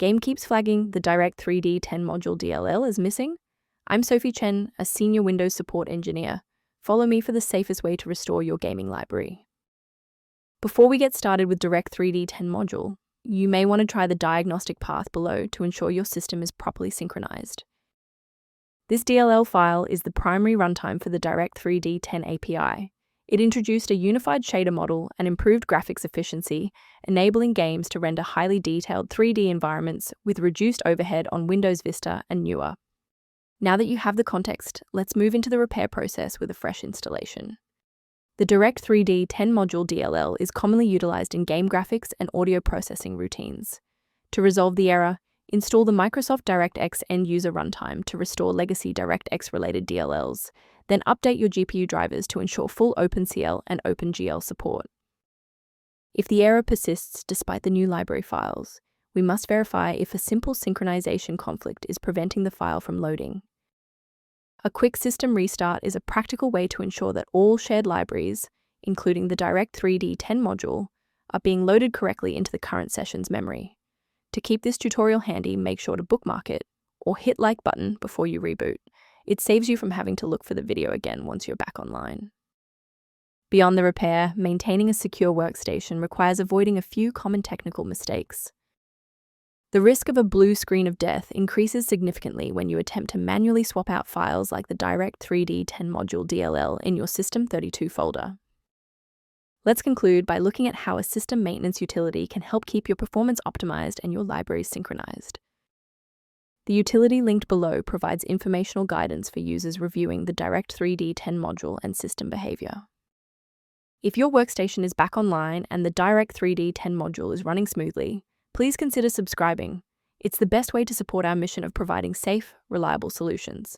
Game keeps flagging the Direct3d10.dll as missing. I'm Sophie Chen, a senior Windows support engineer. Follow me for the safest way to restore your gaming library. Before we get started with Direct3d10 module, you may want to try the diagnostic path below to ensure your system is properly synchronized. This DLL file is the primary runtime for the Direct3d10 API. It introduced a unified shader model and improved graphics efficiency, enabling games to render highly detailed 3D environments with reduced overhead on Windows Vista and newer. Now that you have the context, let's move into the repair process with a fresh installation. The Direct3d10 module DLL is commonly utilized in game graphics and audio processing routines. To resolve the error, install the Microsoft DirectX end-user runtime to restore legacy DirectX-related DLLs, then update your GPU drivers to ensure full OpenCL and OpenGL support. If the error persists despite the new library files, we must verify if a simple synchronization conflict is preventing the file from loading. A quick system restart is a practical way to ensure that all shared libraries, including the Direct3d10 module, are being loaded correctly into the current session's memory. To keep this tutorial handy, make sure to bookmark it or hit like button before you reboot. It saves you from having to look for the video again once you're back online. Beyond the repair, maintaining a secure workstation requires avoiding a few common technical mistakes. The risk of a blue screen of death increases significantly when you attempt to manually swap out files like the Direct3d10 module DLL in your System32 folder. Let's conclude by looking at how a system maintenance utility can help keep your performance optimized and your libraries synchronized. The utility linked below provides informational guidance for users reviewing the Direct3d10 module and system behavior. If your workstation is back online and the Direct3d10 module is running smoothly, please consider subscribing. It's the best way to support our mission of providing safe, reliable solutions.